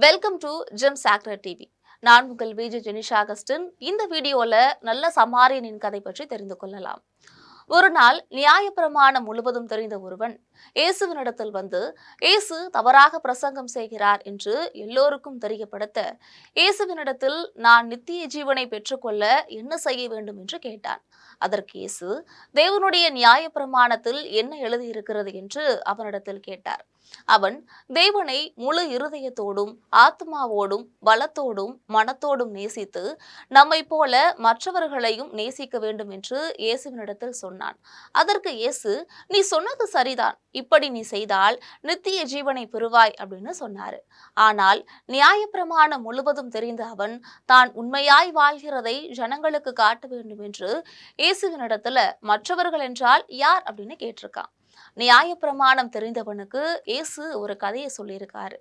Welcome to GeM sacred TV. நான் உங்கள் Vijay Jenisha Augustine. இந்த வீடியோல நல்ல சமாரியனின் கதை பற்றி தெரிந்து கொள்ளலாம். ஒரு நாள் நியாயப்பிரமாணம் முழுவதும் தெரிந்த ஒருவன் இயேசுவினிடத்தில் வந்து இயேசு தவறாக பிரசங்கம் செய்கிறார் என்று எல்லோருக்கும் தெரியப்படுத்த இயேசுவினிடத்தில் நான் நித்திய ஜீவனை பெற்றுக்கொள்ள என்ன செய்ய வேண்டும் என்று கேட்டான். அதற்கு இயேசு தேவனுடைய நியாயப்பிரமாணத்தில் என்ன எழுதியிருக்கிறது என்று அவனிடத்தில் கேட்டார். அவன் தேவனை முழு இருதயத்தோடும் ஆத்மாவோடும் பலத்தோடும் மனத்தோடும் நேசித்து நம்மை போல மற்றவர்களையும் நேசிக்க வேண்டும் என்று இயேசுவினிடத்தில் சொன்னான். அதற்கு இயேசு, நீ சொன்னது சரிதான், இப்படி நீ செய்தால் நித்திய ஜீவனை பெறுவாய் அப்படின்னு சொன்னாரு. ஆனால் நியாயப்பிரமாணம் முழுவதும் தெரிந்த அவன் தான் உண்மையாய் வாழ்கிறதை ஜனங்களுக்கு காட்ட வேண்டும் என்று இயேசுவினிடத்துல மற்றவர்கள் என்றால் யார் அப்படின்னு கேட்டிருக்கான். நியாயப்பிரமாணம் தெரிந்தவனுக்கு இயேசு ஒரு கதையை சொல்லியிருக்காரு.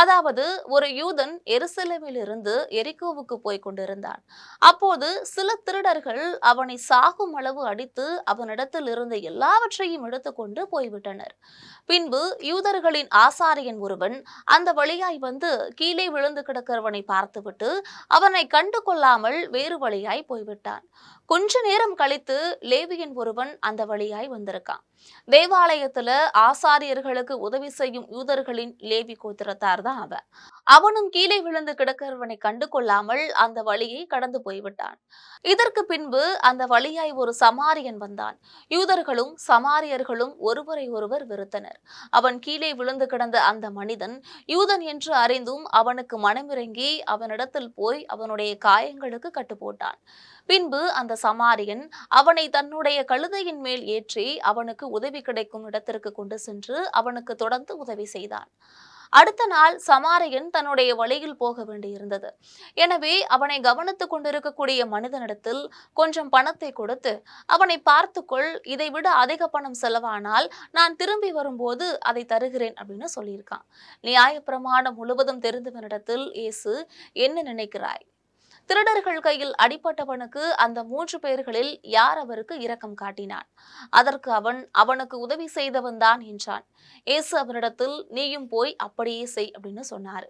அதாவது ஒரு யூதன் எருசலேமில் இருந்து எரிகோவுக்கு போய் கொண்டிருந்தான். அப்போது சில திருடர்கள் அவனை சாகும் அளவு அடித்து அவனிடத்தில் இருந்த எல்லாவற்றையும் எடுத்துக்கொண்டு போய்விட்டனர். பின்பு யூதர்களின் ஆசாரியன் ஒருவன் அந்த வழியாய் வந்து கீழே விழுந்து கிடக்கிறவனை பார்த்துவிட்டு அவனை கண்டு கொள்ளாமல் வேறு வழியாய் போய்விட்டான். கொஞ்ச நேரம் கழித்து லேவியன் ஒருவன் அந்த வழியாய் வந்திருக்கான். தேவாலயத்துல ஆசாரியர்களுக்கு உதவி செய்யும் யூதர்களின் லேவி கோத்திரத்தார் தான் அவன். அவனும் கீழே விழுந்து கிடக்கிறவனை கண்டு கொள்ளாமல் அந்த வழியை கடந்து போய்விட்டான். இதற்கு பின்பு அந்த வழியாய் ஒரு சமாரியன் வந்தான். யூதர்களும் சமாரியர்களும் ஒருவரை ஒருவர் வெறுத்தனர். அவன் கீழே விழுந்து கிடந்த அந்த மனிதன் யூதன் என்று அறிந்தும் அவனுக்கு மனமிறங்கி அவனிடத்தில் போய் அவனுடைய காயங்களுக்கு கட்டு போட்டான். பின்பு அந்த சமாரியன் அவனை தன்னுடைய கழுதையின் மேல் ஏற்றி அவனுக்கு உதவி கிடைக்கும் இடத்திற்கு கொண்டு சென்று அவனுக்கு தொடர்ந்து உதவி செய்தான். அடுத்த நாள் சமாரியன் தன்னுடைய வழியில் போக வேண்டியிருந்தது. எனவே அவனை கவனித்துக் கொண்டிருக்கக்கூடிய மனிதனிடத்தில் கொஞ்சம் பணத்தை கொடுத்து, அவனை பார்த்துக்கொள், இதை விட அதிக பணம் செலவானால் நான் திரும்பி வரும்போது அதை தருகிறேன் அப்படின்னு சொல்லியிருக்கான். நியாயப்பிரமாணம் முழுவதும் தெரிந்தவனிடத்தில் இயேசு, என்ன நினைக்கிறாய்? திருடர்கள் கையில் அடிபட்டவனுக்கு அந்த 3 பேர்களில் யார் அவருக்கு இரக்கம் காட்டினான்? அதற்கு அவன், அவனுக்கு உதவி செய்தவன் தான் என்றான். இயேசு அவனிடத்தில், நீயும் போய் அப்படியே செய் அப்படின்னு சொன்னாரு.